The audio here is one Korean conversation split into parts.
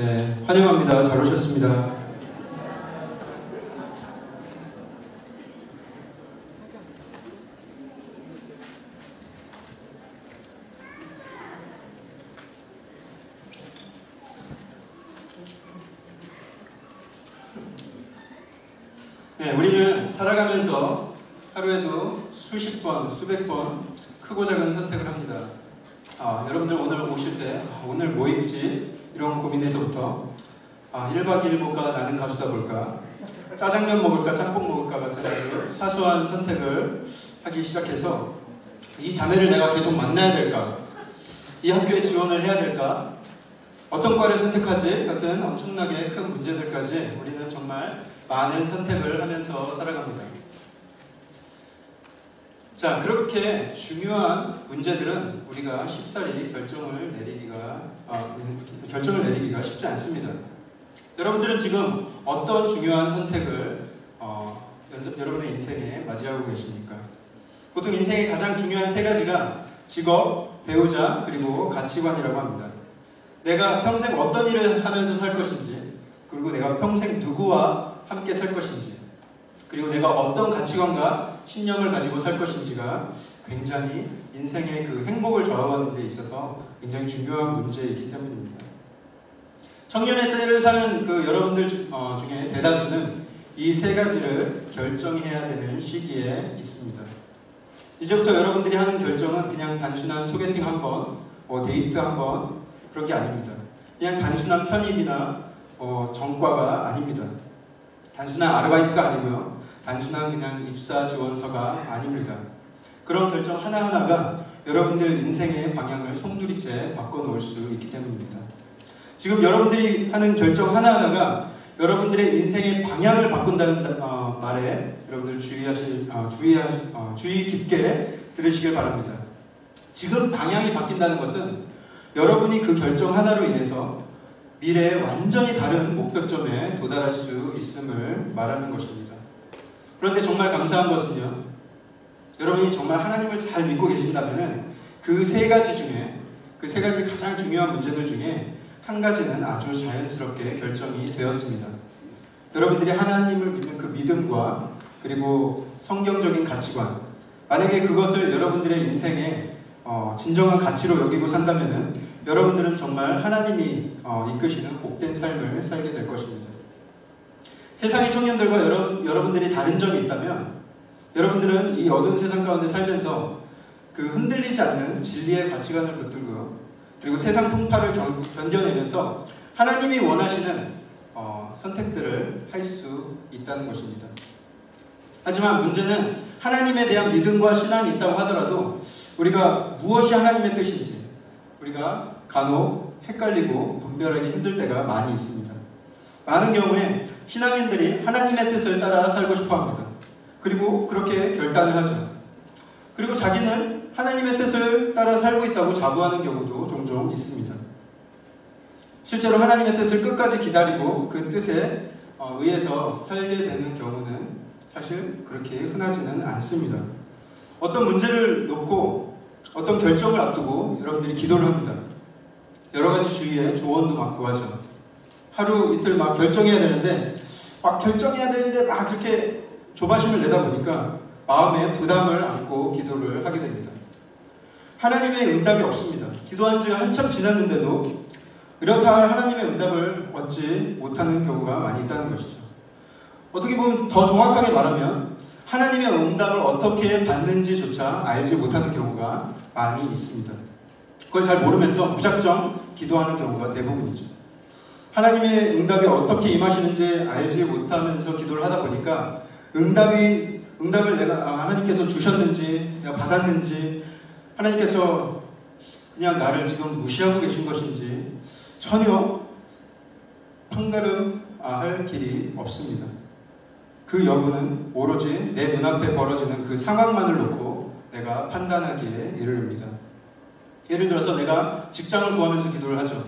네, 환영합니다. 잘 오셨습니다. 네, 우리는 살아가면서 하루에도 수십 번, 수백 번 크고 작은 선택을 합니다. 여러분들 오늘 오실 때 오늘 뭐 입지? 이런 고민에서부터 1박 2일 볼까? 나는 가수다 볼까? 짜장면 먹을까? 짬뽕 먹을까? 같은 아주 사소한 선택을 하기 시작해서 이 자매를 내가 계속 만나야 될까? 이 학교에 지원을 해야 될까? 어떤 과를 선택하지? 같은 엄청나게 큰 문제들까지 우리는 정말 많은 선택을 하면서 살아갑니다. 자, 그렇게 중요한 문제들은 우리가 쉽사리 결정을 내리기가 쉽지 않습니다. 여러분들은 지금 어떤 중요한 선택을 여러분의 인생에 맞이하고 계십니까? 보통 인생의 가장 중요한 세 가지가 직업, 배우자, 그리고 가치관이라고 합니다. 내가 평생 어떤 일을 하면서 살 것인지, 그리고 내가 평생 누구와 함께 살 것인지, 그리고 내가 어떤 가치관과 신념을 가지고 살 것인지가 굉장히 인생의 그 행복을 좌우하는 데 있어서 굉장히 중요한 문제이기 때문입니다. 청년의 때를 사는 그 여러분들 중에 대다수는 이 세 가지를 결정해야 되는 시기에 있습니다. 이제부터 여러분들이 하는 결정은 그냥 단순한 소개팅 한 번, 데이트 한 번, 그런 게 아닙니다. 그냥 단순한 편입이나 전과가 아닙니다. 단순한 아르바이트가 아니고요. 단순한 그냥 입사 지원서가 아닙니다. 그런 결정 하나하나가 여러분들 인생의 방향을 송두리째 바꿔놓을 수 있기 때문입니다. 지금 여러분들이 하는 결정 하나하나가 여러분들의 인생의 방향을 바꾼다는 말에 여러분들 주의 깊게 들으시길 바랍니다. 지금 방향이 바뀐다는 것은 여러분이 그 결정 하나로 인해서 미래에 완전히 다른 목표점에 도달할 수 있음을 말하는 것입니다. 그런데 정말 감사한 것은요, 여러분이 정말 하나님을 잘 믿고 계신다면 그 세 가지 가장 중요한 문제들 중에 한 가지는 아주 자연스럽게 결정이 되었습니다. 여러분들이 하나님을 믿는 그 믿음과 그리고 성경적인 가치관, 만약에 그것을 여러분들의 인생에 진정한 가치로 여기고 산다면 여러분들은 정말 하나님이 이끄시는 복된 삶을 살게 될 것입니다. 세상의 청년들과 여러분들이 다른 점이 있다면 여러분들은 이 어두운 세상 가운데 살면서 그 흔들리지 않는 진리의 가치관을 붙들고요. 그리고 세상 풍파를 견뎌내면서 하나님이 원하시는 선택들을 할 수 있다는 것입니다. 하지만 문제는 하나님에 대한 믿음과 신앙이 있다고 하더라도 우리가 무엇이 하나님의 뜻인지 우리가 간혹 헷갈리고 분별하기 힘들 때가 많이 있습니다. 많은 경우에 신앙인들이 하나님의 뜻을 따라 살고 싶어 합니다. 그리고 그렇게 결단을 하죠. 그리고 자기는 하나님의 뜻을 따라 살고 있다고 자부하는 경우도 종종 있습니다. 실제로 하나님의 뜻을 끝까지 기다리고 그 뜻에 의해서 살게 되는 경우는 사실 그렇게 흔하지는 않습니다. 어떤 문제를 놓고 어떤 결정을 앞두고 여러분들이 기도를 합니다. 여러 가지 주위에 조언도 막 구하죠. 하루 이틀 막 결정해야 되는데 막 그렇게 조바심을 내다 보니까 마음에 부담을 안고 기도를 하게 됩니다. 하나님의 응답이 없습니다. 기도한 지 한참 지났는데도 이렇다 할 하나님의 응답을 얻지 못하는 경우가 많이 있다는 것이죠. 어떻게 보면 더 정확하게 말하면 하나님의 응답을 어떻게 받는지조차 알지 못하는 경우가 많이 있습니다. 그걸 잘 모르면서 무작정 기도하는 경우가 대부분이죠. 하나님의 응답이 어떻게 임하시는지 알지 못하면서 기도를 하다 보니까 응답을 내가 하나님께서 주셨는지 내가 받았는지 하나님께서 그냥 나를 지금 무시하고 계신 것인지 전혀 판가름할 길이 없습니다. 그 여부는 오로지 내 눈앞에 벌어지는 그 상황만을 놓고 내가 판단하기에 이르릅니다. 예를 들어서 내가 직장을 구하면서 기도를 하죠.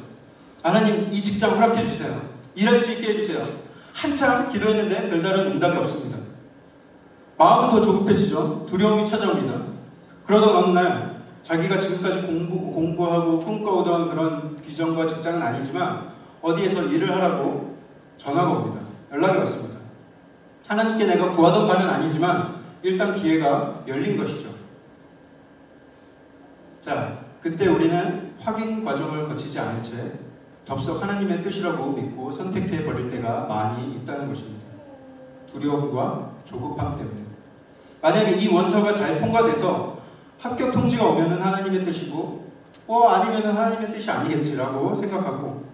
하나님, 이 직장 허락해 주세요. 일할 수 있게 해주세요. 한참 기도했는데 별다른 응답이 없습니다. 마음은 더 조급해지죠. 두려움이 찾아옵니다. 그러던 어느 날 자기가 지금까지 공부하고 꿈꿔오던 그런 비전과 직장은 아니지만 어디에서 일을 하라고 전화가 옵니다. 연락이 왔습니다. 하나님께 내가 구하던 바는 아니지만 일단 기회가 열린 것이죠. 자, 그때 우리는 확인 과정을 거치지 않은 채 덥석 하나님의 뜻이라고 믿고 선택해 버릴 때가 많이 있다는 것입니다. 두려움과 조급함 때문에. 만약에 이 원서가 잘 통과돼서 합격 통지가 오면은 하나님의 뜻이고, 아니면은 하나님의 뜻이 아니겠지라고 생각하고,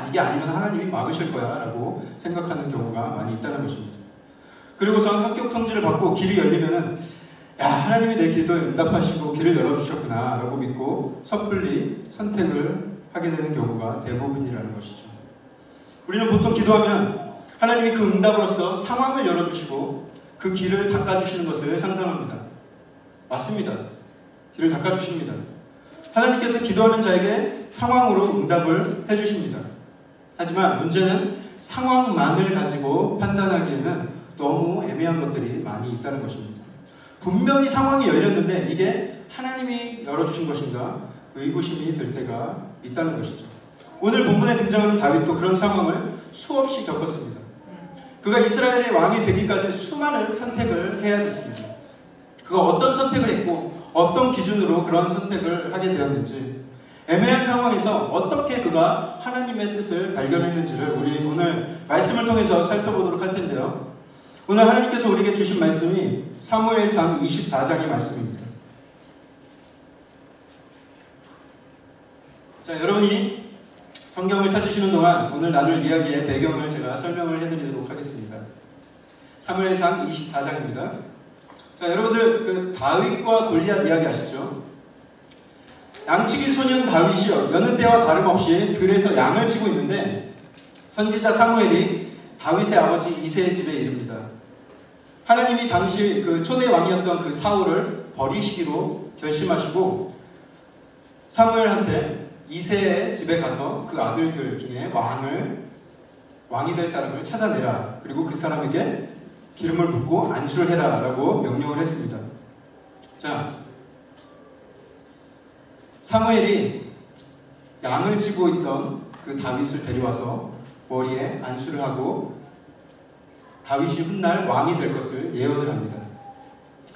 이게 아니면 하나님이 막으실 거야 라고 생각하는 경우가 많이 있다는 것입니다. 그리고선 합격 통지를 받고 길이 열리면은 하나님이 내 기도에 응답하시고 길을 열어주셨구나 라고 믿고 섣불리 선택을 하게 되는 경우가 대부분이라는 것이죠. 우리는 보통 기도하면 하나님이 그 응답으로서 상황을 열어주시고 그 길을 닦아주시는 것을 상상합니다. 맞습니다. 길을 닦아주십니다. 하나님께서 기도하는 자에게 상황으로 응답을 해주십니다. 하지만 문제는 상황만을 가지고 판단하기에는 너무 애매한 것들이 많이 있다는 것입니다. 분명히 상황이 열렸는데 이게 하나님이 열어주신 것인가 의구심이 들 때가 있다는 것이죠. 오늘 본문에 등장하는 다윗도 그런 상황을 수없이 겪었습니다. 그가 이스라엘의 왕이 되기까지 수많은 선택을 해야 했습니다. 그가 어떤 선택을 했고 어떤 기준으로 그런 선택을 하게 되었는지, 애매한 상황에서 어떻게 그가 하나님의 뜻을 발견했는지를 우리 오늘 말씀을 통해서 살펴보도록 할 텐데요. 오늘 하나님께서 우리에게 주신 말씀이 사무엘상 24장의 말씀입니다. 자, 여러분이 성경을 찾으시는 동안 오늘 나눌 이야기의 배경을 제가 설명을 해드리도록 하겠습니다. 사무엘상 24장입니다. 자, 여러분들 그 다윗과 골리앗 이야기 아시죠? 양치기 소년 다윗이요, 여느 때와 다름없이 들에서 양을 치고 있는데 선지자 사무엘이 다윗의 아버지 이새의 집에 이릅니다. 하나님이 당시 그 초대 왕이었던 그 사울을 버리시기로 결심하시고 사무엘한테 이새의 집에 가서 그 아들들 중에 왕이 될 사람을 찾아내라. 그리고 그 사람에게 기름을 붓고 안수를 해라 라고 명령을 했습니다. 자, 사무엘이 양을 치고 있던 그 다윗을 데려와서 머리에 안수를 하고 다윗이 훗날 왕이 될 것을 예언을 합니다.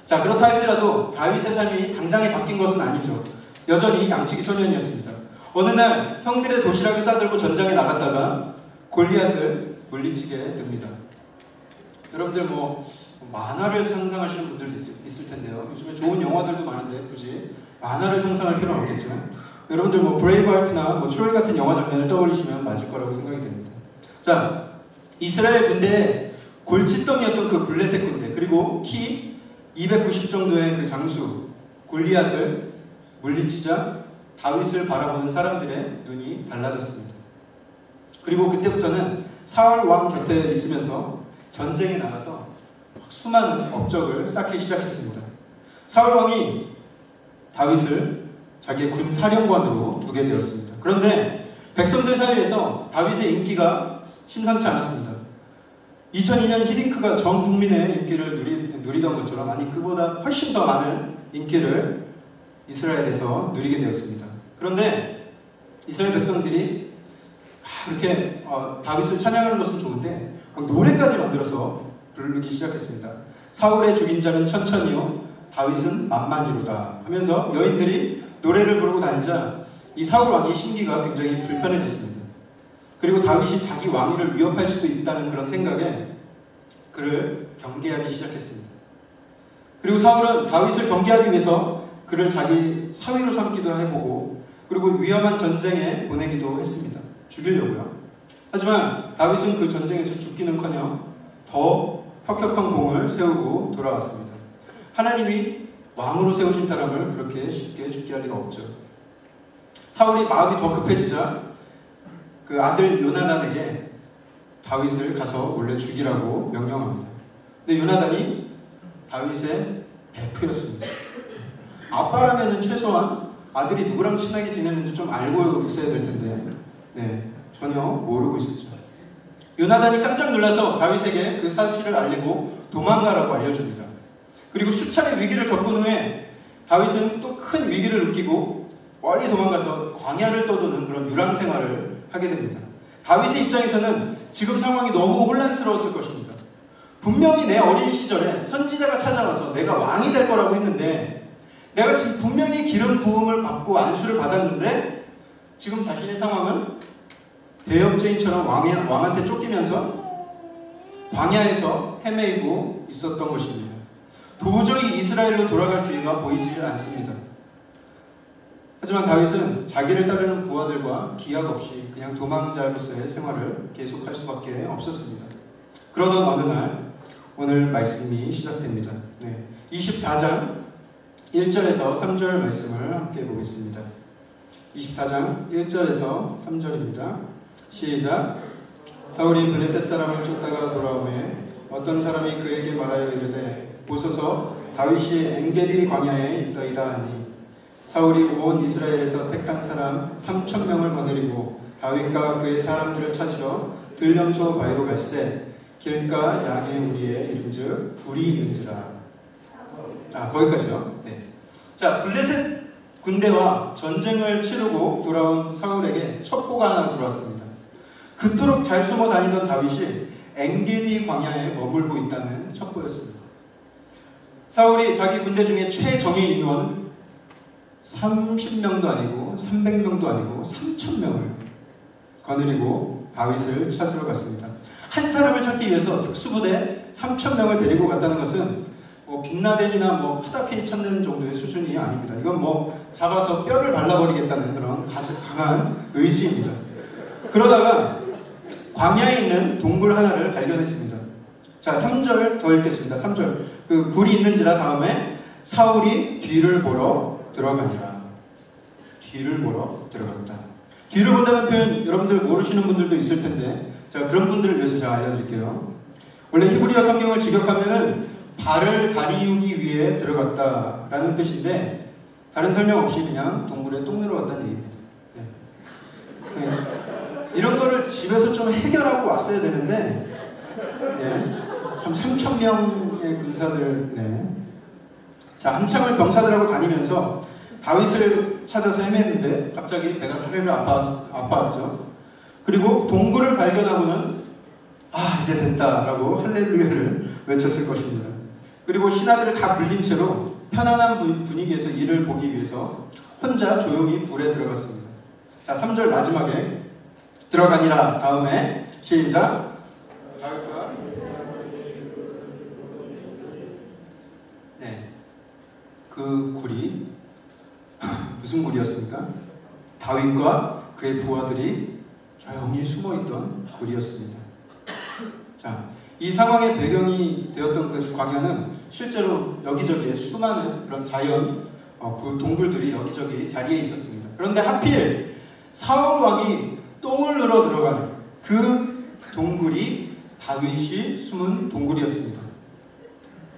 자, 그렇다 할지라도 다윗의 삶이 당장에 바뀐 것은 아니죠. 여전히 양치기 소년이었습니다. 어느 날 형들의 도시락을 싸들고 전장에 나갔다가 골리앗을 물리치게 됩니다. 여러분들 만화를 상상하시는 분들도 있을 텐데요. 요즘에 좋은 영화들도 많은데 굳이 만화를 상상할 필요는 없겠죠. 여러분들 브레이브하트나 트로이 같은 영화 장면을 떠올리시면 맞을 거라고 생각이 됩니다. 자, 이스라엘 군대의 골칫덩이였던 그 블레셋 군대, 그리고 키 290 정도의 그 장수 골리앗을 물리치자 다윗을 바라보는 사람들의 눈이 달라졌습니다. 그리고 그때부터는 사울 왕 곁에 있으면서 전쟁에 나가서 수많은 업적을 쌓기 시작했습니다. 사울 왕이 다윗을 자기의 군 사령관으로 두게 되었습니다. 그런데 백성들 사이에서 다윗의 인기가 심상치 않았습니다. 2002년 히딩크가 전 국민의 인기를 누리던 것처럼, 아니 그보다 훨씬 더 많은 인기를 이스라엘에서 누리게 되었습니다. 그런데 이스라엘 백성들이 이렇게 다윗을 찬양하는 것은 좋은데 노래까지 만들어서 부르기 시작했습니다. 사울의 죽인 자는 천천히요, 다윗은 만만히로다 하면서 여인들이 노래를 부르고 다니자 이 사울 왕의 심기가 굉장히 불편해졌습니다. 그리고 다윗이 자기 왕위를 위협할 수도 있다는 그런 생각에 그를 경계하기 시작했습니다. 그리고 사울은 다윗을 경계하기 위해서 그를 자기 사위로 삼기도 해보고, 그리고 위험한 전쟁에 보내기도 했습니다. 죽이려고요. 하지만 다윗은 그 전쟁에서 죽기는커녕 더 혁혁한 공을 세우고 돌아왔습니다. 하나님이 왕으로 세우신 사람을 그렇게 쉽게 죽게 할 리가 없죠. 사울이 마음이 더 급해지자 그 아들 요나단에게 다윗을 가서 몰래 죽이라고 명령합니다. 근데 요나단이 다윗의 베프였습니다. 아빠라면 최소한 아들이 누구랑 친하게 지내는지 좀 알고 있어야 될 텐데 전혀 모르고 있었죠. 요나단이 깜짝 놀라서 다윗에게 그 사실을 알리고 도망가라고 알려줍니다. 그리고 수차례 위기를 겪은 후에 다윗은 또 큰 위기를 느끼고 멀리 도망가서 광야를 떠도는 그런 유랑 생활을 하게 됩니다. 다윗의 입장에서는 지금 상황이 너무 혼란스러웠을 것입니다. 분명히 내 어린 시절에 선지자가 찾아와서 내가 왕이 될 거라고 했는데, 내가 지금 분명히 기름 부음을 받고 안수를 받았는데 지금 자신의 상황은 대역죄인처럼 왕한테 쫓기면서 광야에서 헤매이고 있었던 것입니다. 도저히 이스라엘로 돌아갈 기회가 보이지 않습니다. 하지만 다윗은 자기를 따르는 부하들과 기약 없이 그냥 도망자로서의 생활을 계속할 수밖에 없었습니다. 그러던 어느 날 오늘 말씀이 시작됩니다. 24장 1절에서 3절 말씀을 함께 보겠습니다. 24장 1절에서 3절입니다. 시작. 사울이 블레셋 사람을 쫓다가 돌아오매 어떤 사람이 그에게 말하여 이르되 보소서 다윗이 엔게디 광야에 있더이다 하니, 사울이 온 이스라엘에서 택한 사람 3,000명을 거느리고 다윗과 그의 사람들을 찾으러 들염소 바위로 갈새 길가 양의 우리에 이른즉 굴이 있는지라. 거기까지요. 네. 자, 블레셋 군대와 전쟁을 치르고 돌아온 사울에게 첩보가 하나 들어왔습니다. 그토록 잘 숨어 다니던 다윗이 엔게디 광야에 머물고 있다는 첩보였습니다. 사울이 자기 군대 중에 최정예 인원 30명도 아니고 300명도 아니고 3,000명을 거느리고 다윗을 찾으러 갔습니다. 한 사람을 찾기 위해서 특수부대 3,000명을 데리고 갔다는 것은 빈라덴이나 카다피 찾는 정도의 수준이 아닙니다. 이건 잡아서 뼈를 발라버리겠다는 그런 아주 강한 의지입니다. 그러다가 광야에 있는 동굴 하나를 발견했습니다. 자, 3절 더 읽겠습니다. 3절. 그 굴이 있는지라 다음에 사울이 뒤를 보러 들어가니라. 뒤를 보러 들어갔다. 뒤를 본다는 표현 여러분들 모르시는 분들도 있을 텐데, 자, 그런 분들을 위해서 제가 알려드릴게요. 원래 히브리어 성경을 직역하면은 발을 가리우기 위해 들어갔다라는 뜻인데, 다른 설명 없이 그냥 동굴에 똥 누러 갔다는 얘기입니다. 이런 거를 집에서 좀 해결하고 왔어야 되는데, 참 3,000명의 군사들, 자, 한참을 병사들하고 다니면서 다윗을 찾아서 헤맸는데 갑자기 배가 사르르 아파왔죠. 그리고 동굴을 발견하고는 이제 됐다라고 할렐루야를 외쳤을 것입니다. 그리고 신하들을 다 불린 채로 편안한 분위기에서 일을 보기 위해서 혼자 조용히 굴에 들어갔습니다. 자, 3절 마지막에 들어가니라 다음에 시작. 그 굴이 무슨 굴이었습니까? 다윗과 그의 부하들이 조용히 숨어있던 굴이었습니다. 자, 이 상황의 배경이 되었던 그 광야는 실제로 여기저기에 수많은 그런 자연 동굴들이 여기저기 자리에 있었습니다. 그런데 하필 사울 왕이 똥을 누러 들어간 그 동굴이 다윗이 숨은 동굴이었습니다.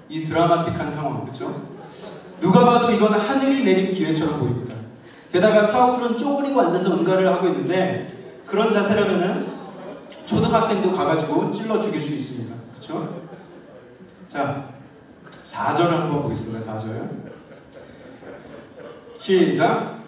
이 드라마틱한 상황, 그렇죠? 누가 봐도 이건 하늘이 내린 기회처럼 보입니다. 게다가 사울은 쪼그리고 앉아서 응가를 하고 있는데, 그런 자세라면은 초등학생도 가가지고 찔러 죽일 수 있습니다. 그렇죠? 자, 4절 한번 보겠습니다. 4절. 시작.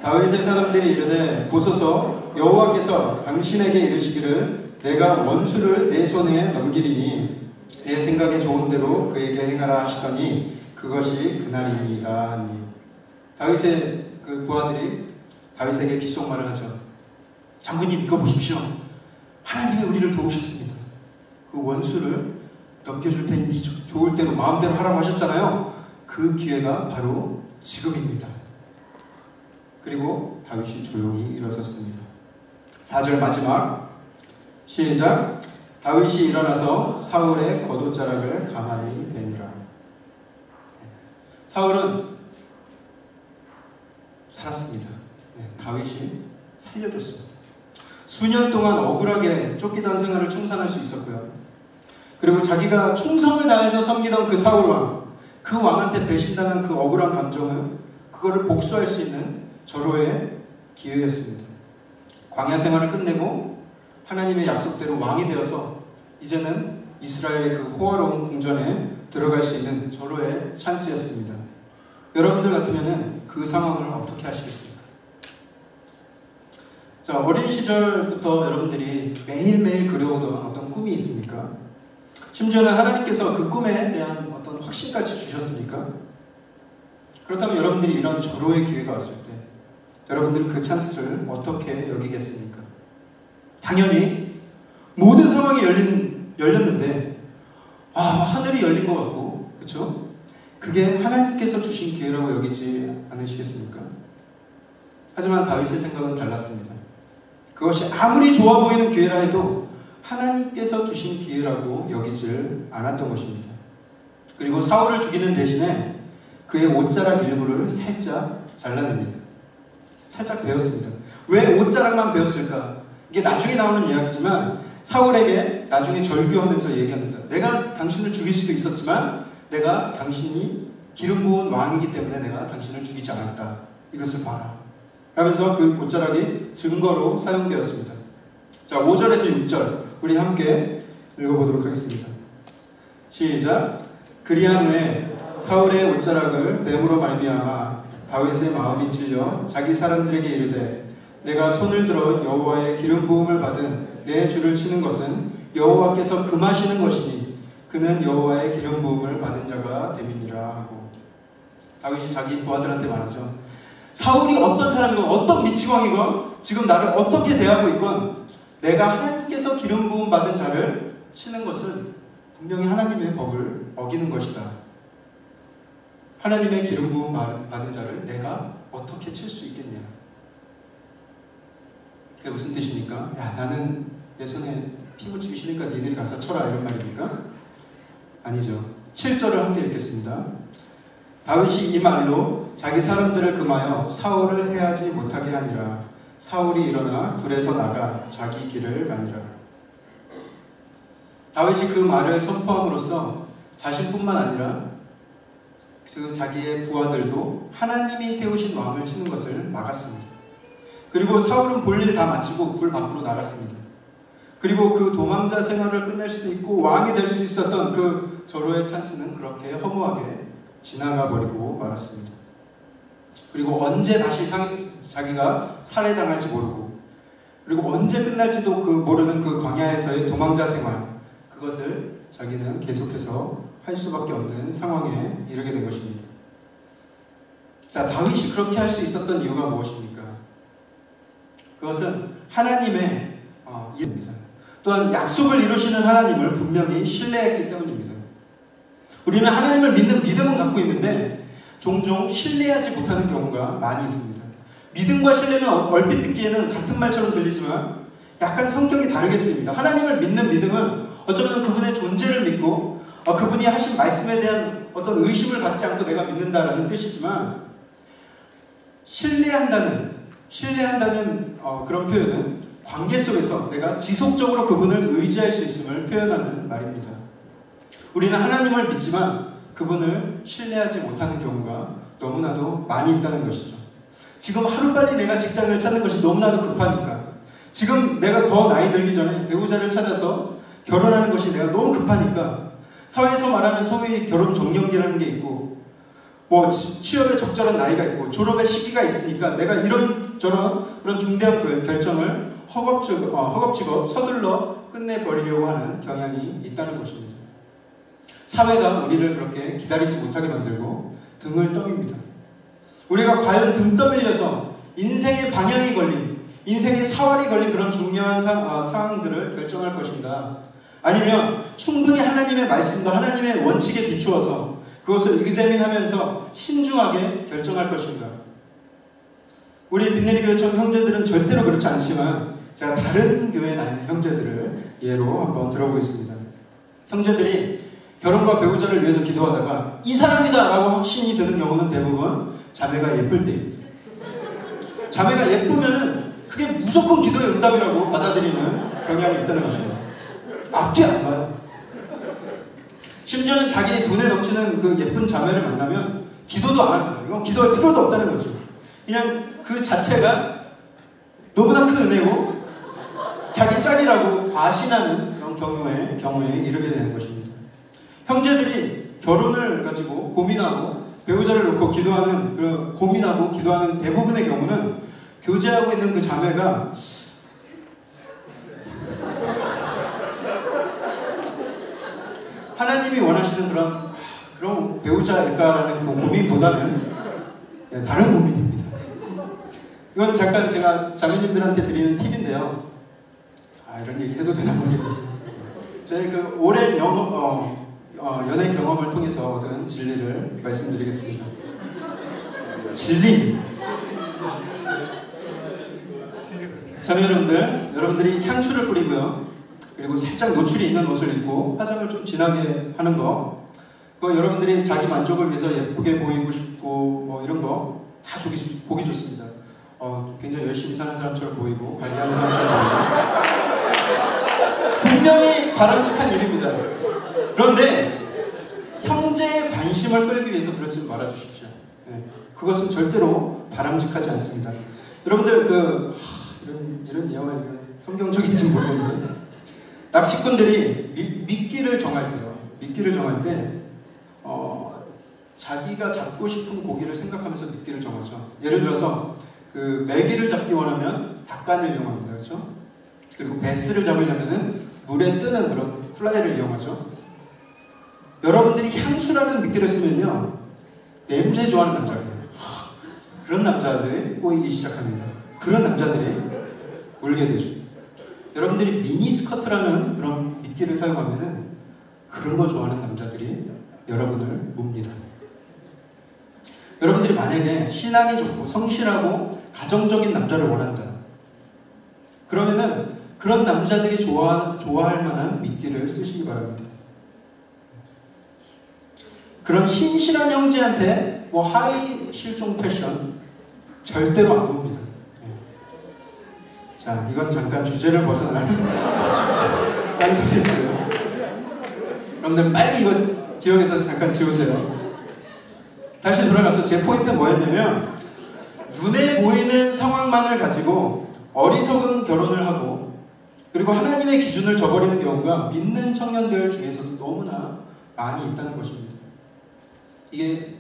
다윗의 사람들이 이르되 보소서 여호와께서 당신에게 이르시기를 내가 원수를 내 손에 넘기리니 내 생각에 좋은 대로 그에게 행하라 하시더니 그것이 그날이니이다 하니. 다윗의 그 부하들이 다윗에게 귓속말을 하죠. 장군님, 이거 보십시오. 하나님이 우리를 도우셨습니다. 그 원수를 넘겨줄 테니 네 좋을 대로 마음대로 하라고 하셨잖아요. 그 기회가 바로 지금입니다. 그리고 다윗이 조용히 일어섰습니다. 4절 마지막 시작. 다윗이 일어나서 사울의 겉옷자락을 가만히 베니라. 사울은 살았습니다. 다윗이 살려줬습니다. 수년 동안 억울하게 쫓기던 생활을 청산할 수 있었고요. 그리고 자기가 충성을 다해서 섬기던 그 사울왕, 그 왕한테 배신당한 그 억울한 감정을 그거를 복수할 수 있는 절호의 기회였습니다. 광야 생활을 끝내고 하나님의 약속대로 왕이 되어서 이제는 이스라엘의 그 호화로운 궁전에 들어갈 수 있는 절호의 찬스였습니다. 여러분들 같으면 그 상황을 어떻게 하시겠습니까? 자, 어린 시절부터 여러분들이 매일매일 그려오던 어떤 꿈이 있습니까? 심지어는 하나님께서 그 꿈에 대한 어떤 확신까지 주셨습니까? 그렇다면 여러분들이 이런 절호의 기회가 왔을 때 여러분들은 그 찬스를 어떻게 여기겠습니까? 당연히 모든 상황이 열렸는데 하늘이 열린 것 같고, 그렇죠? 그게 하나님께서 주신 기회라고 여기지 않으시겠습니까? 하지만 다윗의 생각은 달랐습니다. 그것이 아무리 좋아 보이는 기회라 해도 하나님께서 주신 기회라고 여기질 않았던 것입니다. 그리고 사울을 죽이는 대신에 그의 옷자락 일부를 살짝 잘라냅니다. 살짝 베었습니다. 왜 옷자락만 베었을까? 이게 나중에 나오는 이야기지만 사울에게 나중에 절규하면서 얘기합니다. 내가 당신을 죽일 수도 있었지만 내가 당신이 기름 부은 왕이기 때문에 내가 당신을 죽이지 않았다. 이것을 봐라. 하면서 그 옷자락이 증거로 사용되었습니다. 자, 5절에서 6절 우리 함께 읽어보도록 하겠습니다. 시작. 그리한 후에 사울의 옷자락을 뱀으로 말미암아 다윗의 마음이 찔려 자기 사람들에게 이르되 내가 손을 들어 여호와의 기름 부음을 받은 내 주를 치는 것은 여호와께서 금하시는 것이니 그는 여호와의 기름 부음을 받은 자가 됨이니라 하고, 다윗이 자기 부하들한테 말하죠. 사울이 어떤 사람이건 어떤 미치광이건 지금 나를 어떻게 대하고 있건 내가 하나님께서 기름 부음 받은 자를 치는 것은 분명히 하나님의 법을 어기는 것이다. 하나님의 기름 부음 받은 자를 내가 어떻게 칠 수 있겠냐. 그게 무슨 뜻입니까? 야, 나는 내 손에 피 묻히기 싫으니까 니들이 가서 쳐라, 이런 말입니까? 아니죠. 7절을 함께 읽겠습니다. 다윗이 이 말로 자기 사람들을 금하여 사울을 해하지 못하게 하니라. 사울이 일어나 굴에서 나가 자기 길을 가니라. 다윗이 그 말을 선포함으로써 자신뿐만 아니라 그 자기의 부하들도 하나님이 세우신 왕을 치는 것을 막았습니다. 그리고 사울은 볼일 다 마치고 굴 밖으로 나갔습니다. 그리고 그 도망자 생활을 끝낼 수도 있고 왕이 될 수 있었던 그 절호의 찬스는 그렇게 허무하게 지나가 버리고 말았습니다. 그리고 언제 다시 자기가 살해당할지 모르고, 그리고 언제 끝날지도 모르는 그 광야에서의 도망자 생활, 그것을 자기는 계속해서 할 수밖에 없는 상황에 이르게 된 것입니다. 자, 다윗이 그렇게 할 수 있었던 이유가 무엇입니까? 그것은 하나님의 일입니다. 또한 약속을 이루시는 하나님을 분명히 신뢰했기 때문입니다. 우리는 하나님을 믿는 믿음은 갖고 있는데 종종 신뢰하지 못하는 경우가 많이 있습니다. 믿음과 신뢰는 얼핏 듣기에는 같은 말처럼 들리지만 약간 성격이 다르겠습니다. 하나님을 믿는 믿음은 어쩌면 그분의 존재를 믿고 그분이 하신 말씀에 대한 어떤 의심을 갖지 않고 내가 믿는다라는 뜻이지만, 신뢰한다는 그런 표현은 관계 속에서 내가 지속적으로 그분을 의지할 수 있음을 표현하는 말입니다. 우리는 하나님을 믿지만 그분을 신뢰하지 못하는 경우가 너무나도 많이 있다는 것이죠. 지금 하루빨리 내가 직장을 찾는 것이 너무나도 급하니까, 지금 내가 더 나이 들기 전에 배우자를 찾아서 결혼하는 것이 내가 너무 급하니까, 사회에서 말하는 소위 결혼 정년기라는 게 있고, 취업에 적절한 나이가 있고, 졸업의 시기가 있으니까 내가 이런저런 그런 중대한 결정을 허겁지겁 서둘러 끝내버리려고 하는 경향이 있다는 것입니다. 사회가 우리를 그렇게 기다리지 못하게 만들고 등을 떠밉니다. 우리가 과연 등 떠밀려서 인생의 방향이 걸린, 인생의 사활이 걸린 그런 중요한 상황들을 결정할 것인가, 아니면 충분히 하나님의 말씀과 하나님의 원칙에 비추어서 그것을 의제민하면서 신중하게 결정할 것인가. 우리 빈내리 교회청 형제들은 절대로 그렇지 않지만 제가 다른 교회 다니는 형제들을 예로 한번 들어보겠습니다. 형제들이 결혼과 배우자를 위해서 기도하다가 이 사람이다 라고 확신이 드는 경우는 대부분 자매가 예쁠 때입니다. 자매가 예쁘면은 그게 무조건 기도의 응답이라고 받아들이는 경향이 있다는 것입니다. 앞뒤 안 봐요. 심지어는 자기 분에 넘치는 그 예쁜 자매를 만나면 기도도 안 합니다. 이건 기도할 필요도 없다는 거죠. 그냥 그 자체가 너무나 큰 은혜고 자기 짝이라고 과신하는 그런 경우에 이르게 되는 것입니다. 형제들이 결혼을 가지고 고민하고 배우자를 놓고 고민하고 기도하는 대부분의 경우는 교제하고 있는 그 자매가 그런 배우자일까라는 그 고민보다는 다른 고민입니다. 이건 잠깐 제가 자매님들한테 드리는 팁인데요. 이런 얘기 해도 되나 모르겠네요. 저희 그 오랜 연애 경험을 통해서 얻은 진리를 말씀드리겠습니다. 진리. 자매 여러분들이 향수를 뿌리고요. 그리고 살짝 노출이 있는 옷을 입고 화장을 좀 진하게 하는 거, 그거 여러분들이 자기 만족을 위해서 예쁘게 보이고 싶고 뭐 이런 거 다 보기 좋습니다. 굉장히 열심히 사는 사람처럼 보이고 관리하는 사람처럼 보이고 분명히 바람직한 일입니다. 그런데 형제의 관심을 끌기 위해서 그러지 말아주십시오. 그것은 절대로 바람직하지 않습니다. 여러분들 이런 예화가 성경적인지 모르겠는데 낚시꾼들이 미끼를 정할 때 자기가 잡고 싶은 고기를 생각하면서 미끼를 정하죠. 예를 들어서 그 메기를 잡기 원하면 닭간을 이용합니다. 그렇죠? 그리고 베스를 잡으려면은 물에 뜨는 그런 플라이를 이용하죠. 여러분들이 향수라는 미끼를 쓰면요, 냄새 좋아하는 남자예요. 그런 남자들이 꼬이기 시작합니다. 그런 남자들이 울게 되죠. 여러분들이 미니스커트라는 그런 미끼를 사용하면은 그런 거 좋아하는 남자들이 여러분을 뭅니다. 여러분들이 만약에 신앙이 좋고 성실하고 가정적인 남자를 원한다. 그러면은 그런 남자들이 좋아할 만한 미끼를 쓰시기 바랍니다. 그런 신실한 형제한테 하이 실종 패션 절대로 안 옵니다. 자, 이건 잠깐 주제를 벗어나는 딴소리였고요. 여러분들 빨리 이거 기억에서 잠깐 지우세요. 다시 돌아가서 제 포인트는 뭐였냐면, 눈에 보이는 상황만을 가지고 어리석은 결혼을 하고 그리고 하나님의 기준을 저버리는 경우가 믿는 청년들 중에서도 너무나 많이 있다는 것입니다. 이게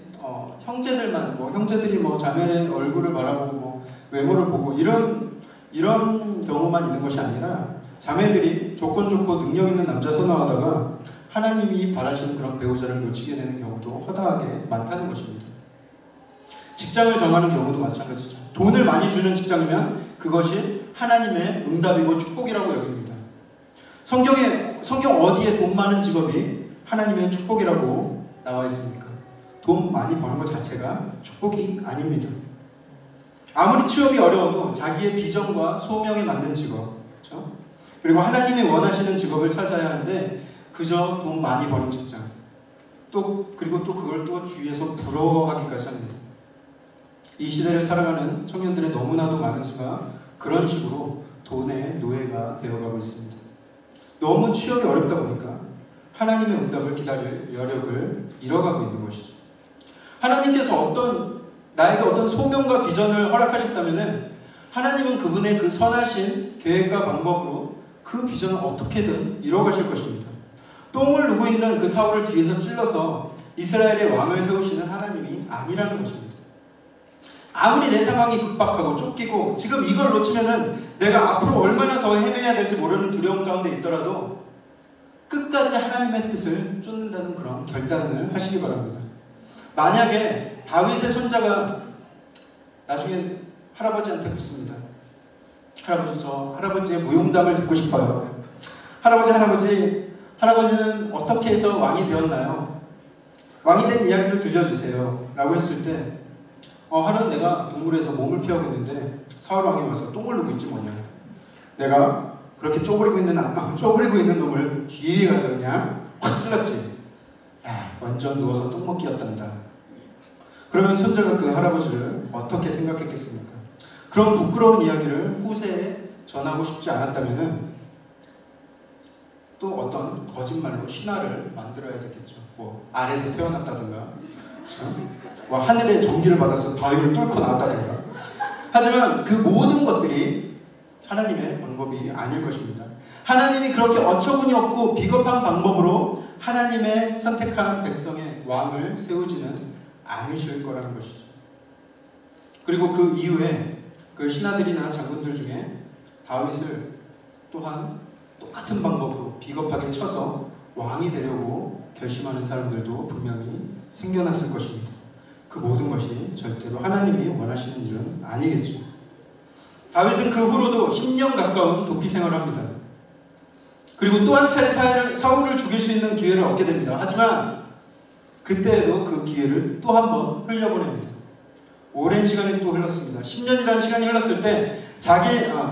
형제들만 형제들이 자매의 얼굴을 바라보고 외모를 보고 이런 경우만 있는 것이 아니라 자매들이 조건 좋고 능력 있는 남자 선호하다가 하나님이 바라시는 그런 배우자를 놓치게 되는 경우도 허다하게 많다는 것입니다. 직장을 정하는 경우도 마찬가지죠. 돈을 많이 주는 직장이면 그것이 하나님의 응답이고 축복이라고 여깁니다. 성경 어디에 돈 많은 직업이 하나님의 축복이라고 나와 있습니까? 돈 많이 버는 것 자체가 축복이 아닙니다. 아무리 취업이 어려워도 자기의 비전과 소명에 맞는 직업, 그렇죠? 그리고 하나님이 원하시는 직업을 찾아야 하는데 그저 돈 많이 버는 직장, 그리고 또 그걸 또 주위에서 부러워하기까지 합니다. 이 시대를 살아가는 청년들의 너무나도 많은 수가 그런 식으로 돈의 노예가 되어가고 있습니다. 너무 취업이 어렵다 보니까 하나님의 응답을 기다릴 여력을 잃어가고 있는 것이죠. 하나님께서 나에게 어떤 소명과 비전을 허락하셨다면 하나님은 그분의 그 선하신 계획과 방법으로 그 비전을 어떻게든 이뤄가실 것입니다. 똥을 누고 있는 그 사울을 뒤에서 찔러서 이스라엘의 왕을 세우시는 하나님이 아니라는 것입니다. 아무리 내 상황이 급박하고 쫓기고 지금 이걸 놓치면은 내가 앞으로 얼마나 더 헤매야 될지 모르는 두려움 가운데 있더라도 끝까지 하나님의 뜻을 쫓는다는 그런 결단을 하시기 바랍니다. 만약에 다윗의 손자가 나중에 할아버지한테 묻습니다. 할아버지, 저 할아버지의 무용담을 듣고 싶어요. 할아버지는 어떻게 해서 왕이 되었나요? 왕이 된 이야기를 들려주세요. 라고 했을 때 하루는 내가 동굴에서 몸을 피하고 있는데 사울 왕이 와서 똥을 누고 있지 뭐냐. 내가 그렇게 쪼그리고 있는 놈을 뒤에 가서 그냥 확 찔렀지. 완전 누워서 똥 먹기였단다. 그러면 손자가 그 할아버지를 어떻게 생각했겠습니까? 그런 부끄러운 이야기를 후세에 전하고 싶지 않았다면은 또 어떤 거짓말로 신화를 만들어야 되겠죠. 알에서 태어났다든가, 하늘의 전기를 받아서 바위를 뚫고 나왔다든가. 하지만 그 모든 것들이 하나님의 방법이 아닐 것입니다. 하나님이 그렇게 어처구니 없고 비겁한 방법으로 하나님의 선택한 백성의 왕을 세우지는 않으실 거라는 것이죠. 그리고 그 이후에 그 신하들이나 장군들 중에 다윗을 또한 똑같은 방법으로 비겁하게 쳐서 왕이 되려고 결심하는 사람들도 분명히 생겨났을 것입니다. 그 모든 것이 절대로 하나님이 원하시는 일은 아니겠죠. 다윗은 그 후로도 10년 가까운 도피 생활을 합니다. 그리고 또 한 차례 사울을 죽일 수 있는 기회를 얻게 됩니다. 하지만 그때에도 그 기회를 또 한 번 흘려보냅니다. 오랜 시간이 또 흘렀습니다. 10년이라는 시간이 흘렀을 때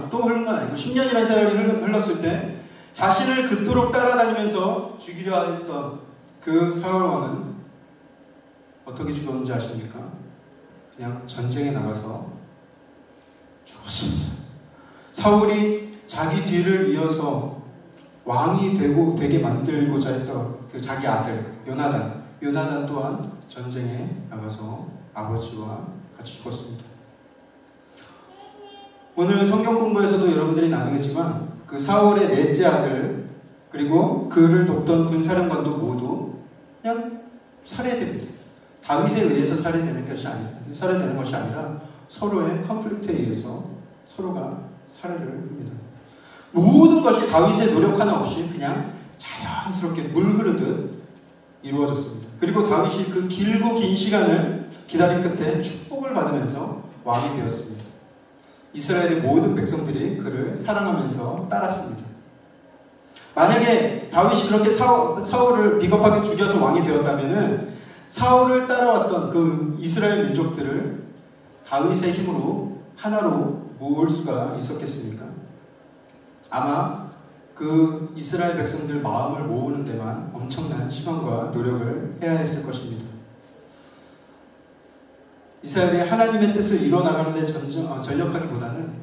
또 흐른 건 아니고 10년이라는 세월이 흘렀을 때 자신을 그토록 따라다니면서 죽이려 했던 그 사울 왕은 어떻게 죽었는지 아십니까? 그냥 전쟁에 나가서 죽었습니다. 사울이 자기 뒤를 이어서 왕이 되게 만들고자 했던 그 자기 아들 요나단 또한 전쟁에 나가서 아버지와 같이 죽었습니다. 오늘 성경 공부에서도 여러분들이 나누겠지만 그 사울의 넷째 아들 그리고 그를 돕던 군사령관도 모두 그냥 살해됩니다. 다윗에 의해서 살해되는 것이 아니라 서로의 컨플릭트에 의해서 서로가 살해를 합니다. 모든 것이 다윗의 노력 하나 없이 그냥 자연스럽게 물 흐르듯 이루어졌습니다. 그리고 다윗이 그 길고 긴 시간을 기다린 끝에 축복을 받으면서 왕이 되었습니다. 이스라엘의 모든 백성들이 그를 사랑하면서 따랐습니다. 만약에 다윗이 그렇게 사울을 비겁하게 죽여서 왕이 되었다면 사울을 따라왔던 그 이스라엘 민족들을 다윗의 힘으로 하나로 모을 수가 있었겠습니까? 아마 그 이스라엘 백성들 마음을 모으는 데만 엄청난 시간과 노력을 해야 했을 것입니다. 이스라엘이 하나님의 뜻을 이뤄나가는 데 전력하기보다는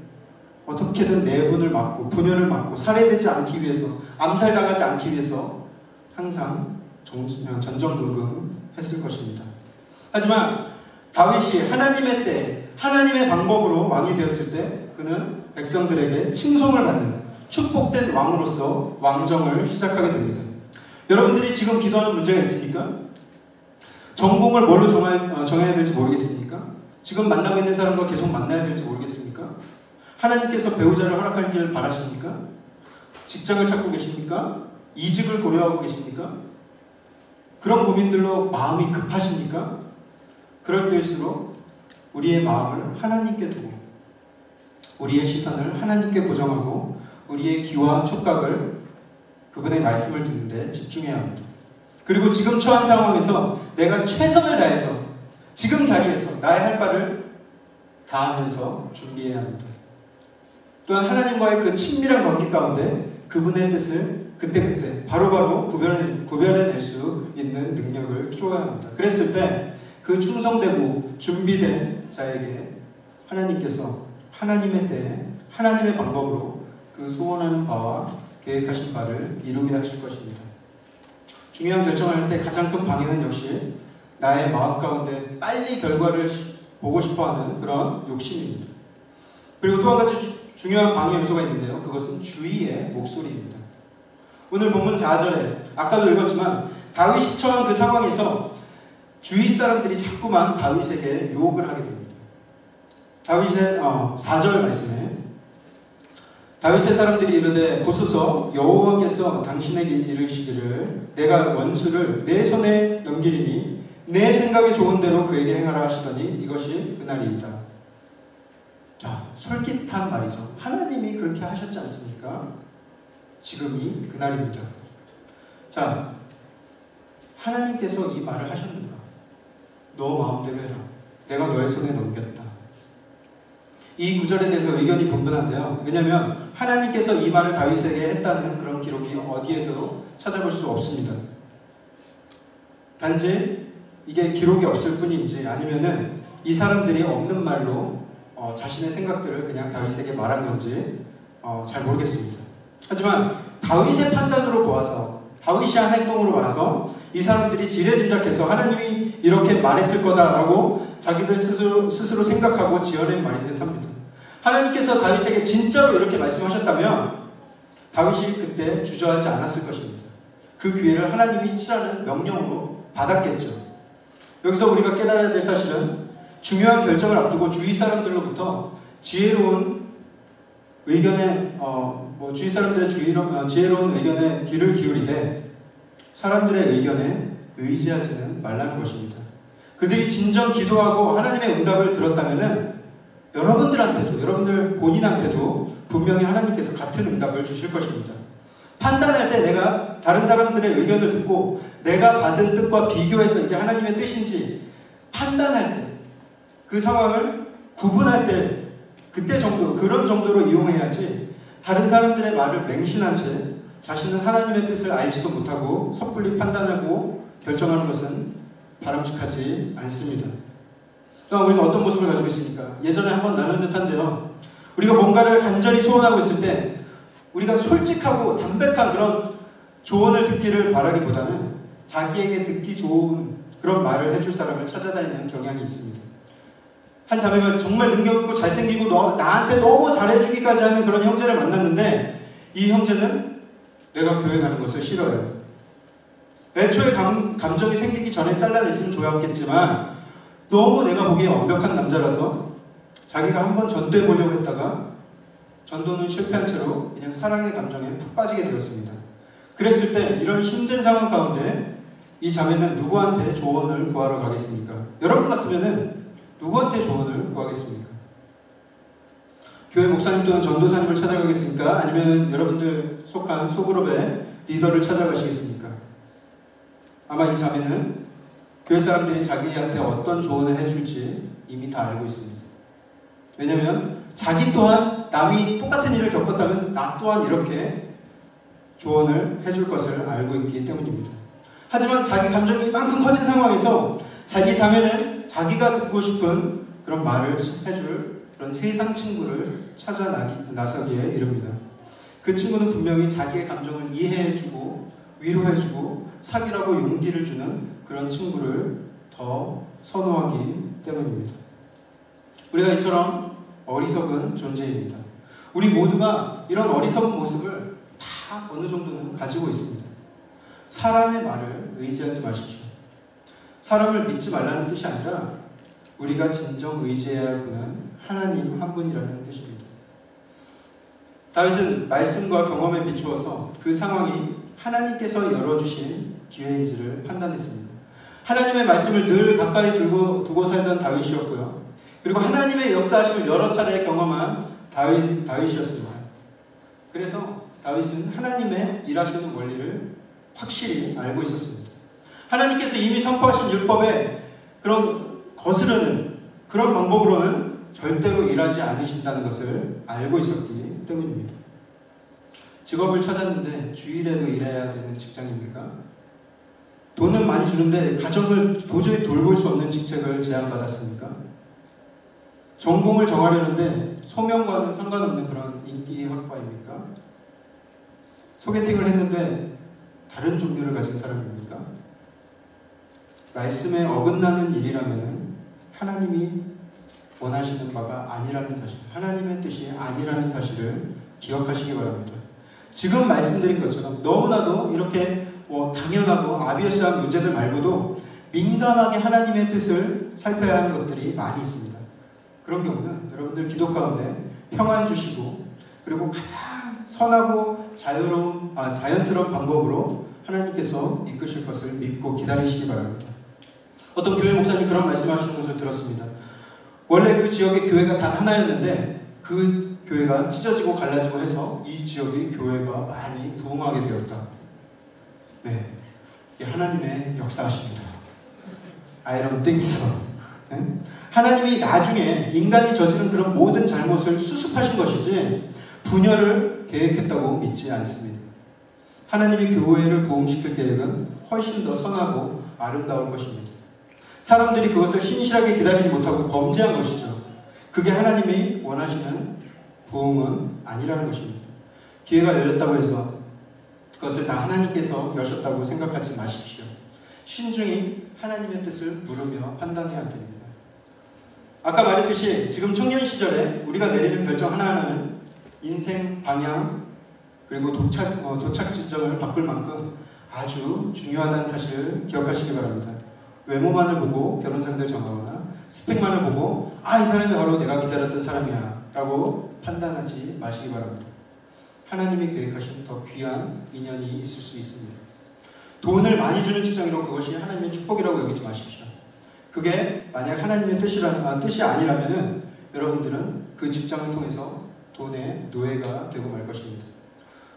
어떻게든 내분을 막고 분열을 막고 살해되지 않기 위해서 암살당하지 않기 위해서 항상 전전긍긍 했을 것입니다. 하지만 다윗이 하나님의 때 하나님의 방법으로 왕이 되었을 때 그는 백성들에게 칭송을 받는 축복된 왕으로서 왕정을 시작하게 됩니다. 여러분들이 지금 기도하는 문제가 있습니까? 전공을 뭘로 정해야 될지 모르겠습니까? 지금 만나고 있는 사람과 계속 만나야 될지 모르겠습니까? 하나님께서 배우자를 허락하기를 바라십니까? 직장을 찾고 계십니까? 이직을 고려하고 계십니까? 그런 고민들로 마음이 급하십니까? 그럴 때일수록 우리의 마음을 하나님께 두고 우리의 시선을 하나님께 고정하고 우리의 귀와 촉각을 그분의 말씀을 듣는 데 집중해야 합니다. 그리고 지금 처한 상황에서 내가 최선을 다해서 지금 자리에서 나의 할 바를 다하면서 준비해야 합니다. 또한 하나님과의 그 친밀한 관계 가운데 그분의 뜻을 그때그때 바로바로 구별해낼 수 있는 능력을 키워야 합니다. 그랬을 때 그 충성되고 준비된 자에게 하나님께서 하나님의 때에 하나님의 방법으로 그 소원하는 바와 계획하신 바를 이루게 하실 것입니다. 중요한 결정을 할 때 가장 큰 방해는 역시 나의 마음 가운데 빨리 결과를 보고 싶어하는 그런 욕심입니다. 그리고 또 한 가지 중요한 방해 요소가 있는데요. 그것은 주위의 목소리입니다. 오늘 본문 4절에 아까도 읽었지만 다윗이 처한 그 상황에서 주위 사람들이 자꾸만 다윗에게 유혹을 하게 됩니다. 다윗의 4절 말씀에 다윗의 사람들이 이르되 보소서 여호와께서 당신에게 이르시기를 내가 원수를 내 손에 넘기리니 내 생각에 좋은 대로 그에게 행하라 하시더니 이것이 그날이이다. 자, 솔깃한 말이죠. 하나님이 그렇게 하셨지 않습니까? 지금이 그날입니다. 자, 하나님께서 이 말을 하셨는가? 너 마음대로 해라. 내가 너의 손에 넘겼다. 이 구절에 대해서 의견이 분분한데요. 왜냐하면 하나님께서 이 말을 다윗에게 했다는 그런 기록이 어디에도 찾아볼 수 없습니다. 단지 이게 기록이 없을 뿐인지 아니면은 이 사람들이 없는 말로 자신의 생각들을 그냥 다윗에게 말한 건지 잘 모르겠습니다. 하지만 다윗의 판단으로 보아서 다윗이 한 행동으로 봐서 이 사람들이 지레짐작해서 하나님이 이렇게 말했을 거다라고 자기들 스스로 생각하고 지어낸 말인 듯합니다. 하나님께서 다윗에게 진짜로 이렇게 말씀하셨다면 다윗이 그때 주저하지 않았을 것입니다. 그 기회를 하나님이 치라는 명령으로 받았겠죠. 여기서 우리가 깨달아야 될 사실은 중요한 결정을 앞두고 주위 사람들로부터 지혜로운 의견에 주위 사람들의 지혜로운 의견에 귀를 기울이되 사람들의 의견에 의지하지는 말라는 것입니다. 그들이 진정 기도하고 하나님의 응답을 들었다면은 여러분들한테도, 여러분들 본인한테도 분명히 하나님께서 같은 응답을 주실 것입니다. 판단할 때 내가 다른 사람들의 의견을 듣고 내가 받은 뜻과 비교해서 이게 하나님의 뜻인지 판단할 때, 그 상황을 구분할 때 그때 정도, 그런 정도로 이용해야지 다른 사람들의 말을 맹신한 채 자신은 하나님의 뜻을 알지도 못하고 섣불리 판단하고 결정하는 것은 바람직하지 않습니다. 그럼 우리는 어떤 모습을 가지고 있습니까? 예전에 한번 나눈 듯한데요. 우리가 뭔가를 간절히 소원하고 있을 때 우리가 솔직하고 담백한 그런 조언을 듣기를 바라기보다는 자기에게 듣기 좋은 그런 말을 해줄 사람을 찾아다니는 경향이 있습니다. 한 자매가 정말 능력 있고 잘생기고 나한테 너무 잘해주기까지 하는 그런 형제를 만났는데 이 형제는 내가 교회 가는 것을 싫어해요. 애초에 감정이 생기기 전에 잘라냈으면 좋았겠지만 너무 내가 보기에 완벽한 남자라서 자기가 한번 전도해 보려고 했다가 전도는 실패한 채로 그냥 사랑의 감정에 푹 빠지게 되었습니다. 그랬을 때 이런 힘든 상황 가운데 이 자매는 누구한테 조언을 구하러 가겠습니까? 여러분 같으면은 누구한테 조언을 구하겠습니까? 교회 목사님 또는 전도사님을 찾아가겠습니까? 아니면 여러분들 속한 소그룹의 리더를 찾아가시겠습니까? 아마 이 자매는 교회 사람들이 자기한테 어떤 조언을 해줄지 이미 다 알고 있습니다. 왜냐하면 자기 또한 남이 똑같은 일을 겪었다면 나 또한 이렇게 조언을 해줄 것을 알고 있기 때문입니다. 하지만 자기 감정이 이만큼 커진 상황에서 자기 자매는 자기가 듣고 싶은 그런 말을 해줄 그런 세상 친구를 찾아 나서기에 이릅니다. 그 친구는 분명히 자기의 감정을 이해해주고 위로해주고 사귀라고 용기를 주는 그런 친구를 더 선호하기 때문입니다. 우리가 이처럼 어리석은 존재입니다. 우리 모두가 이런 어리석은 모습을 다 어느 정도는 가지고 있습니다. 사람의 말을 의지하지 마십시오. 사람을 믿지 말라는 뜻이 아니라 우리가 진정 의지해야 할 분은 하나님 한 분이라는 뜻입니다. 다윗은 말씀과 경험에 비추어서 그 상황이 하나님께서 열어주신 기회인지를 판단했습니다. 하나님의 말씀을 늘 가까이 두고 살던 다윗이었고요. 그리고 하나님의 역사하심을 여러 차례 경험한 다윗이었습니다. 그래서 다윗은 하나님의 일하시는 원리를 확실히 알고 있었습니다. 하나님께서 이미 선포하신 율법에 그런 거스르는 그런 방법으로는 절대로 일하지 않으신다는 것을 알고 있었기 때문입니다. 직업을 찾았는데 주일에도 일해야 되는 직장입니까? 돈은 많이 주는데 가정을 도저히 돌볼 수 없는 직책을 제안받았습니까? 전공을 정하려는데 소명과는 상관없는 그런 인기 학과입니까? 소개팅을 했는데 다른 종교를 가진 사람입니까? 말씀에 어긋나는 일이라면 하나님이 원하시는 바가 아니라는 사실, 하나님의 뜻이 아니라는 사실을 기억하시기 바랍니다. 지금 말씀드린 것처럼 너무나도 이렇게 당연하고 아비어스한 문제들 말고도 민감하게 하나님의 뜻을 살펴야 하는 것들이 많이 있습니다. 그런 경우는 여러분들 기도 가운데 평안 주시고 그리고 가장 선하고 자연스러운 방법으로 하나님께서 이끄실 것을 믿고 기다리시기 바랍니다. 어떤 교회 목사님 그런 말씀하시는 것을 들었습니다. 원래 그 지역의 교회가 단 하나였는데 그 교회가 찢어지고 갈라지고 해서 이 지역의 교회가 많이 부흥하게 되었다. 네, 이게 하나님의 역사하십니다. I don't think so. 네? 하나님이 나중에 인간이 저지른 그런 모든 잘못을 수습하신 것이지 분열을 계획했다고 믿지 않습니다. 하나님이 교회를 부흥시킬 계획은 훨씬 더 선하고 아름다울 것입니다. 사람들이 그것을 신실하게 기다리지 못하고 범죄한 것이죠. 그게 하나님이 원하시는 부흥은 아니라는 것입니다. 기회가 열렸다고 해서 그것을 다 하나님께서 여셨다고 생각하지 마십시오. 신중히 하나님의 뜻을 물으며 판단해야 됩니다. 아까 말했듯이 지금 청년 시절에 우리가 내리는 결정 하나하나는 인생 방향 그리고 도착 지점을 바꿀 만큼 아주 중요하다는 사실을 기억하시기 바랍니다. 외모만을 보고 결혼 상대를 정하거나 스펙만을 보고 이 사람이 바로 내가 기다렸던 사람이야 라고 판단하지 마시기 바랍니다. 하나님이 계획하신 더 귀한 인연이 있을 수 있습니다. 돈을 많이 주는 직장이라고 그것이 하나님의 축복이라고 여기지 마십시오. 그게 만약 하나님의 뜻이 아니라면은 여러분들은 그 직장을 통해서 돈의 노예가 되고 말 것입니다.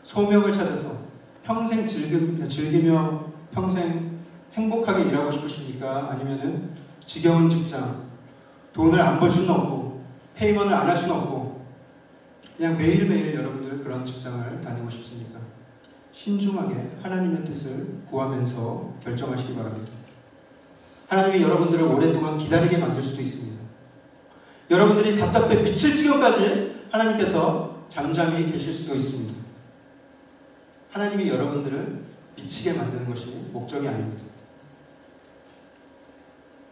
소명을 찾아서 평생 즐기며 평생 행복하게 일하고 싶으십니까? 아니면은 지겨운 직장, 돈을 안 벌 수는 없고 페이먼을 안 할 수는 없고 그냥 매일매일 여러분들 그런 직장을 다니고 싶습니까? 신중하게 하나님의 뜻을 구하면서 결정하시기 바랍니다. 하나님이 여러분들을 오랫동안 기다리게 만들 수도 있습니다. 여러분들이 답답해 미칠 지경까지 하나님께서 잠잠히 계실 수도 있습니다. 하나님이 여러분들을 미치게 만드는 것이 목적이 아닙니다.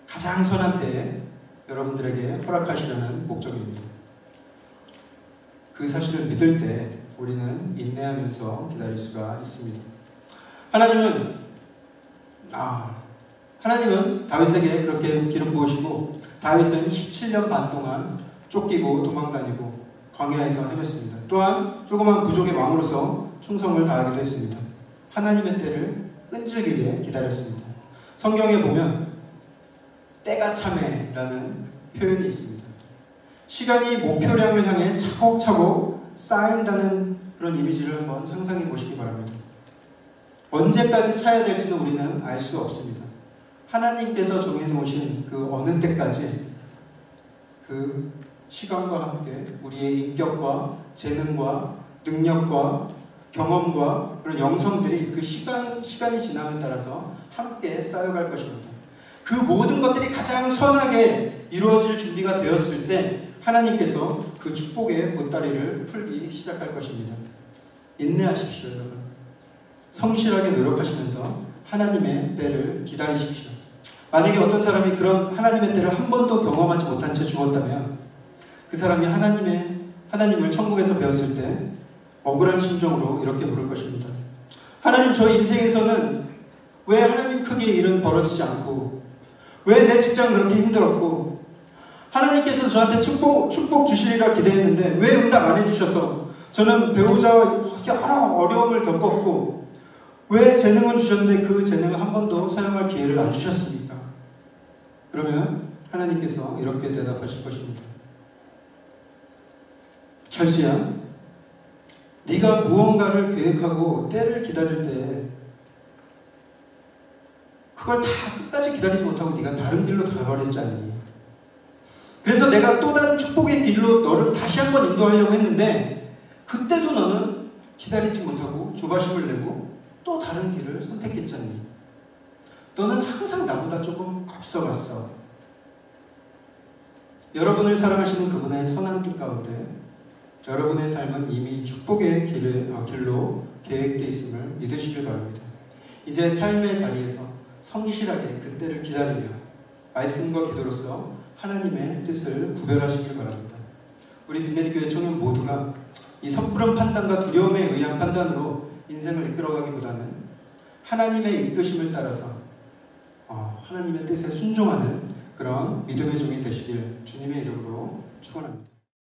가장 선한 때에 여러분들에게 허락하시려는 목적입니다. 그 사실을 믿을 때 우리는 인내하면서 기다릴 수가 있습니다. 하나님은 다윗에게 그렇게 기름 부으시고 다윗은 17년 반 동안 쫓기고 도망다니고 광야에서 헤맸습니다. 또한 조그만 부족의 왕으로서 충성을 다하기도 했습니다. 하나님의 때를 끈질기게 기다렸습니다. 성경에 보면 때가 참에라는 표현이 있습니다. 시간이 목표량을 향해 차곡차곡 쌓인다는 그런 이미지를 한번 상상해 보시기 바랍니다. 언제까지 차야 될지는 우리는 알 수 없습니다. 하나님께서 정해놓으신 그 어느 때까지 그 시간과 함께 우리의 인격과 재능과 능력과 경험과 그런 영성들이 그 시간이 지남에 따라서 함께 쌓여갈 것입니다. 그 모든 것들이 가장 선하게 이루어질 준비가 되었을 때 하나님께서 그 축복의 보따리를 풀기 시작할 것입니다. 인내하십시오, 여러분. 성실하게 노력하시면서 하나님의 때를 기다리십시오. 만약에 어떤 사람이 그런 하나님의 때를 한 번도 경험하지 못한 채 죽었다면 그 사람이 하나님을 천국에서 배웠을 때 억울한 심정으로 이렇게 물을 것입니다. 하나님, 저희 인생에서는 왜 하나님 크기의 일은 벌어지지 않고 왜 내 직장은 그렇게 힘들었고 하나님께서 저한테 축복 주시리라 기대했는데 왜 응답 안 해주셔서 저는 배우자와 여러 어려움을 겪었고 왜 재능은 주셨는데 그 재능을 한 번도 사용할 기회를 안 주셨습니까? 그러면 하나님께서 이렇게 대답하실 것입니다. 철수야, 네가 무언가를 계획하고 때를 기다릴 때 그걸 다 끝까지 기다리지 못하고 네가 다른 길로 가버렸지 않니? 그래서 내가 또 다른 축복의 길로 너를 다시 한번 인도하려고 했는데 그때도 너는 기다리지 못하고 조바심을 내고 또 다른 길을 선택했잖니. 너는 항상 나보다 조금 앞서갔어. 여러분을 사랑하시는 그분의 선한 뜻 가운데 여러분의 삶은 이미 축복의 길로 계획되어 있음을 믿으시길 바랍니다. 이제 삶의 자리에서 성실하게 그때를 기다리며 말씀과 기도로서 하나님의 뜻을 구별하시길 바랍니다. 우리 빈내리 교회 청년 모두가 이 섣부른 판단과 두려움에 의한 판단으로 인생을 이끌어가기보다는 하나님의 이끄심을 따라서 하나님의 뜻에 순종하는 그런 믿음의 종이 되시길 주님의 이름으로 축원합니다.